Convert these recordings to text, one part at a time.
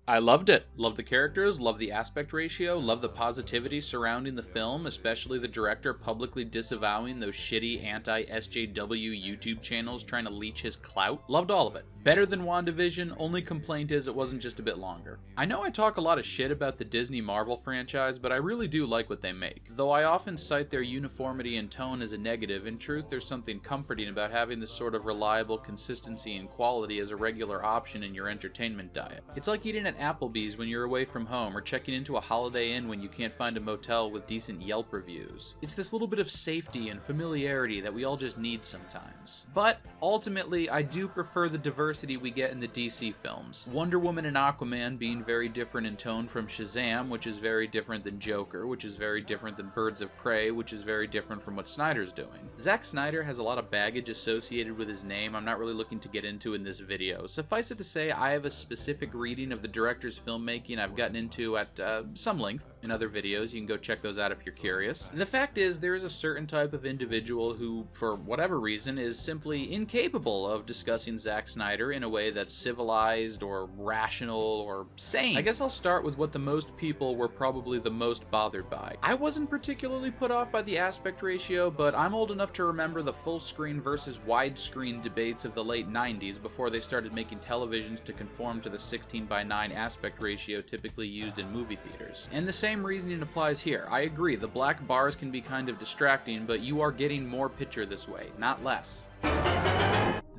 I loved it. Loved the characters, loved the aspect ratio, loved the positivity surrounding the film, especially the director publicly disavowing those shitty anti-SJW YouTube channels trying to leech his clout. Loved all of it. Better than WandaVision, only complaint is it wasn't just a bit longer. I know I talk a lot of shit about the Disney Marvel franchise, but I really do like what they make. Though I often cite their uniformity and tone as a negative, in truth there's something comforting about having this sort of reliable consistency and quality as a regular option in your entertainment diet. It's like eating at Applebee's when you're away from home, or checking into a Holiday Inn when you can't find a motel with decent Yelp reviews. It's this little bit of safety and familiarity that we all just need sometimes. But ultimately, I do prefer the diversity we get in the DC films. Wonder Woman and Aquaman being very different in tone from Shazam, which is very different than Joker, which is very different than Birds of Prey, which is very different from what Snyder's doing. Zack Snyder has a lot of baggage associated with his name I'm not really looking to get into in this video. Suffice it to say, I have a specific reading of the director's filmmaking I've gotten into at some length in other videos. You can go check those out if you're curious. The fact is, there is a certain type of individual who, for whatever reason, is simply incapable of discussing Zack Snyder in a way that's civilized or rational or sane. I guess I'll start with what the most people were probably the most bothered by. I wasn't particularly put off by the aspect ratio, but I'm old enough to remember the full screen versus widescreen debates of the late 90s before they started making televisions to conform to the 16:9 aspect ratio typically used in movie theaters. And the same reasoning applies here. I agree, the black bars can be kind of distracting, but you are getting more picture this way, not less.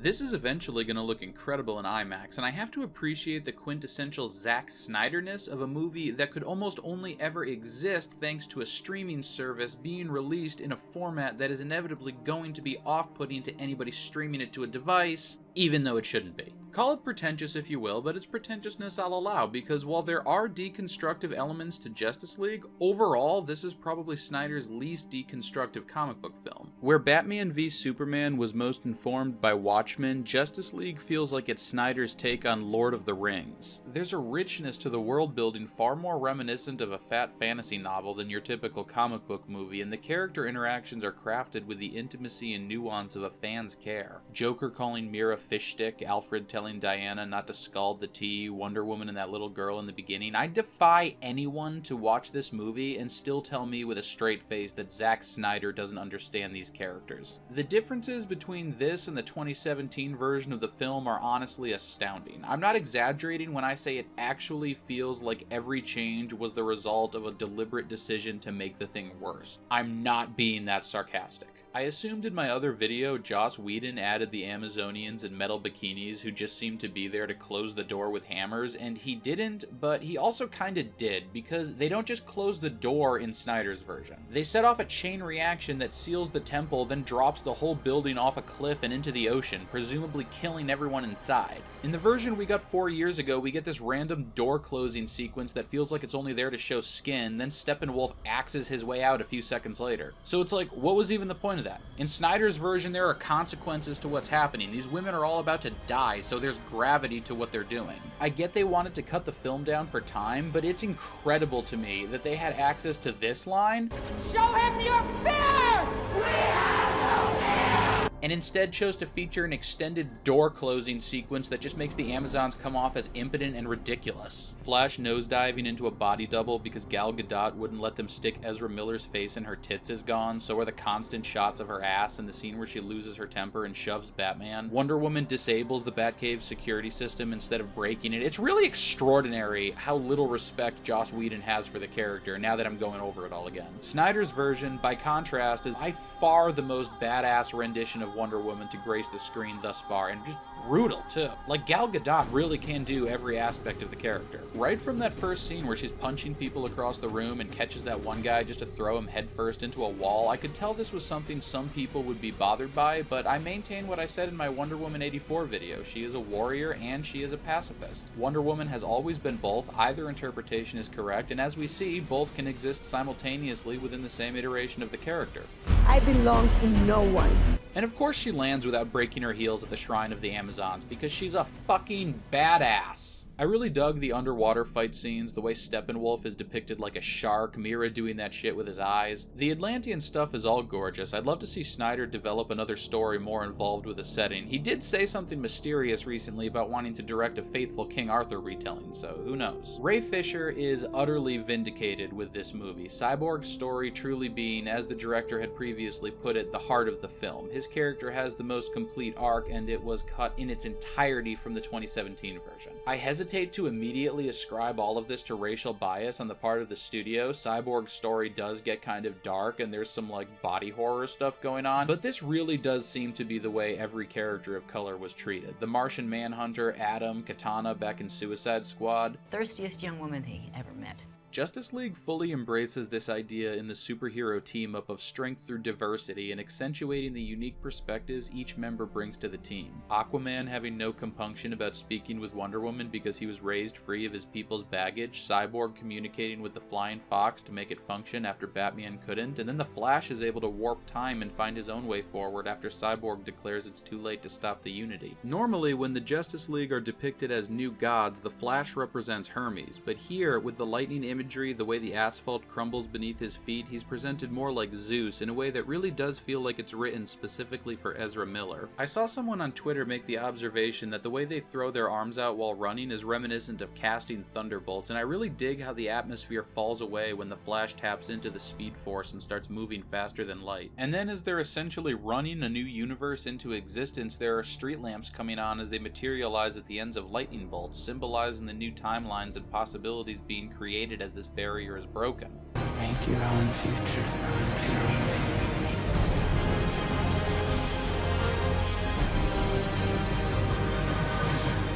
This is eventually going to look incredible in IMAX, and I have to appreciate the quintessential Zack Snyder-ness of a movie that could almost only ever exist thanks to a streaming service being released in a format that is inevitably going to be off-putting to anybody streaming it to a device, even though it shouldn't be. Call it pretentious if you will, but its pretentiousness I'll allow, because while there are deconstructive elements to Justice League, overall this is probably Snyder's least deconstructive comic book film. Where Batman v Superman was most informed by Watchmen, Justice League feels like it's Snyder's take on Lord of the Rings. There's a richness to the world building far more reminiscent of a fat fantasy novel than your typical comic book movie, and the character interactions are crafted with the intimacy and nuance of a fan's care. Joker calling Mira fish stick, Alfred telling Diana not to scald the tea, Wonder Woman and that little girl in the beginning. I defy anyone to watch this movie and still tell me with a straight face that Zack Snyder doesn't understand these characters. The differences between this and the 2017 version of the film are honestly astounding. I'm not exaggerating when I say it actually feels like every change was the result of a deliberate decision to make the thing worse. I'm not being that sarcastic. I assumed in my other video Joss Whedon added the Amazonians in metal bikinis who just seemed to be there to close the door with hammers, and he didn't, but he also kinda did, because they don't just close the door in Snyder's version. They set off a chain reaction that seals the temple, then drops the whole building off a cliff and into the ocean, presumably killing everyone inside. In the version we got 4 years ago, we get this random door closing sequence that feels like it's only there to show skin, then Steppenwolf axes his way out a few seconds later. So it's like, what was even the point of that? In Snyder's version, there are consequences to what's happening. These women are all about to die, so there's gravity to what they're doing. I get they wanted to cut the film down for time, but it's incredible to me that they had access to this line. Show him your fear! We have no fear! And instead chose to feature an extended door closing sequence that just makes the Amazons come off as impotent and ridiculous. Flash nosediving into a body double because Gal Gadot wouldn't let them stick Ezra Miller's face in her tits is gone, so are the constant shots of her ass in the scene where she loses her temper and shoves Batman. Wonder Woman disables the Batcave's security system instead of breaking it. It's really extraordinary how little respect Joss Whedon has for the character now that I'm going over it all again. Snyder's version, by contrast, is by far the most badass rendition of Wonder Woman to grace the screen thus far, and just brutal too. Like, Gal Gadot really can do every aspect of the character. Right from that first scene where she's punching people across the room and catches that one guy just to throw him headfirst into a wall, I could tell this was something some people would be bothered by, but I maintain what I said in my Wonder Woman 84 video. She is a warrior and she is a pacifist. Wonder Woman has always been both. Either interpretation is correct, and as we see, both can exist simultaneously within the same iteration of the character. I belong to no one. And of course she lands without breaking her heels at the shrine of the Amazons, because she's a fucking badass. I really dug the underwater fight scenes, the way Steppenwolf is depicted like a shark, Mira doing that shit with his eyes. The Atlantean stuff is all gorgeous. I'd love to see Snyder develop another story more involved with the setting. He did say something mysterious recently about wanting to direct a faithful King Arthur retelling, so who knows. Ray Fisher is utterly vindicated with this movie, Cyborg's story truly being, as the director had previously put it, the heart of the film. His character has the most complete arc, and it was cut in its entirety from the 2017 version. I hesitate to immediately ascribe all of this to racial bias on the part of the studio. Cyborg's story does get kind of dark, and there's some like body horror stuff going on, but this really does seem to be the way every character of color was treated. The Martian Manhunter, Adam, Katana back in Suicide Squad. Thirstiest young woman he ever met. Justice League fully embraces this idea in the superhero team-up of strength through diversity and accentuating the unique perspectives each member brings to the team. Aquaman having no compunction about speaking with Wonder Woman because he was raised free of his people's baggage, Cyborg communicating with the Flying Fox to make it function after Batman couldn't, and then the Flash is able to warp time and find his own way forward after Cyborg declares it's too late to stop the Unity. Normally, when the Justice League are depicted as new gods, the Flash represents Hermes, but here, with the lightning imagery, the way the asphalt crumbles beneath his feet, he's presented more like Zeus in a way that really does feel like it's written specifically for Ezra Miller. I saw someone on Twitter make the observation that the way they throw their arms out while running is reminiscent of casting thunderbolts, and I really dig how the atmosphere falls away when the Flash taps into the Speed Force and starts moving faster than light. And then as they're essentially running a new universe into existence, there are street lamps coming on as they materialize at the ends of lightning bolts, symbolizing the new timelines and possibilities being created as this barrier is broken. Make your own future.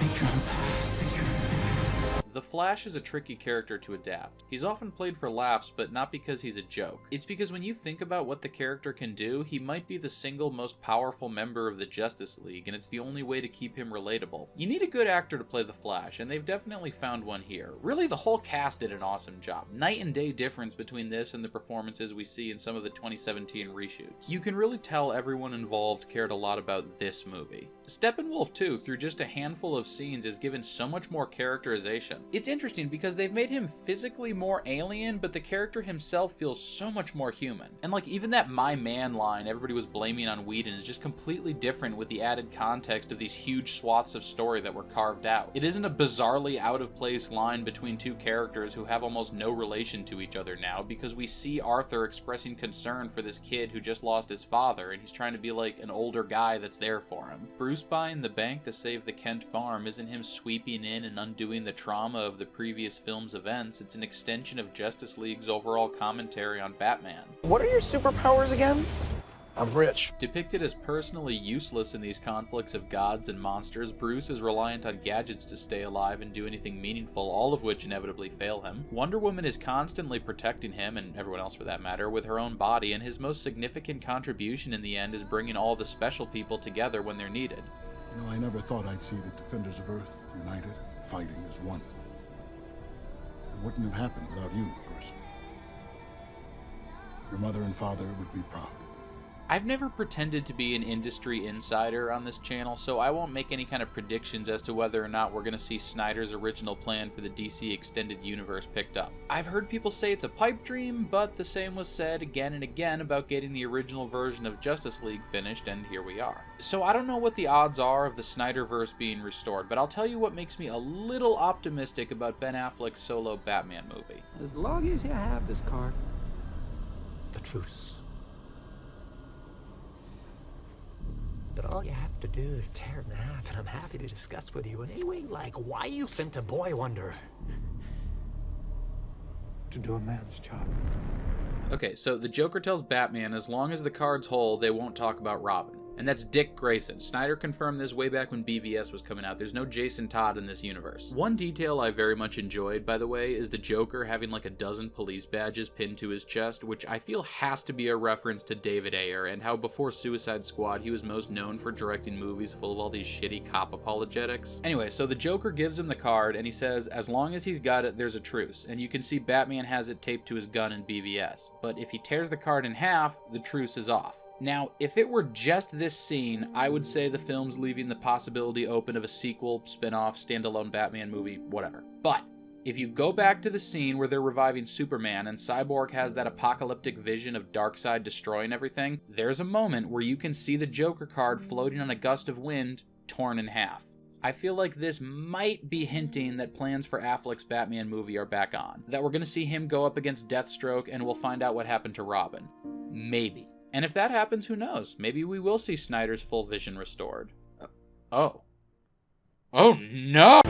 Make your own past. The Flash is a tricky character to adapt. He's often played for laughs, but not because he's a joke. It's because when you think about what the character can do, he might be the single most powerful member of the Justice League, and it's the only way to keep him relatable. You need a good actor to play the Flash, and they've definitely found one here. Really, the whole cast did an awesome job. Night and day difference between this and the performances we see in some of the 2017 reshoots. You can really tell everyone involved cared a lot about this movie. Steppenwolf, too, through just a handful of scenes, is given so much more characterization. It's interesting because they've made him physically more alien, but the character himself feels so much more human. And like even that "my man" line everybody was blaming on Whedon is just completely different with the added context of these huge swaths of story that were carved out. It isn't a bizarrely out of place line between two characters who have almost no relation to each other now, because we see Arthur expressing concern for this kid who just lost his father, and he's trying to be like an older guy that's there for him. Bruce buying the bank to save the Kent farm isn't him sweeping in and undoing the trauma of the previous film's events. It's an extension of Justice League's overall commentary on Batman. What are your superpowers again? I'm rich. Depicted as personally useless in these conflicts of gods and monsters, Bruce is reliant on gadgets to stay alive and do anything meaningful, all of which inevitably fail him. Wonder Woman is constantly protecting him, and everyone else for that matter, with her own body, and his most significant contribution in the end is bringing all the special people together when they're needed. You know, I never thought I'd see the Defenders of Earth united, fighting as one. It wouldn't have happened without you, Bruce. Your mother and father would be proud. I've never pretended to be an industry insider on this channel, so I won't make any kind of predictions as to whether or not we're going to see Snyder's original plan for the DC Extended Universe picked up. I've heard people say it's a pipe dream, but the same was said again and again about getting the original version of Justice League finished, and here we are. So I don't know what the odds are of the Snyderverse being restored, but I'll tell you what makes me a little optimistic about Ben Affleck's solo Batman movie. As long as you have this card, the truce. But all you have to do is tear it in half, and I'm happy to discuss with you in any way like why you sent a boy wonder to do a man's job. Okay, so the Joker tells Batman as long as the cards hold, they won't talk about Robin. And that's Dick Grayson. Snyder confirmed this way back when BVS was coming out. There's no Jason Todd in this universe. One detail I very much enjoyed, by the way, is the Joker having like a dozen police badges pinned to his chest, which I feel has to be a reference to David Ayer and how before Suicide Squad he was most known for directing movies full of all these shitty cop apologetics. Anyway, so the Joker gives him the card and he says as long as he's got it, there's a truce. And you can see Batman has it taped to his gun in BVS. But if he tears the card in half, the truce is off. Now, if it were just this scene, I would say the film's leaving the possibility open of a sequel, spin-off, standalone Batman movie, whatever. But if you go back to the scene where they're reviving Superman and Cyborg has that apocalyptic vision of Darkseid destroying everything, there's a moment where you can see the Joker card floating on a gust of wind, torn in half. I feel like this might be hinting that plans for Affleck's Batman movie are back on. That we're going to see him go up against Deathstroke and we'll find out what happened to Robin. Maybe. And if that happens, who knows? Maybe we will see Snyder's full vision restored. Oh. Oh no!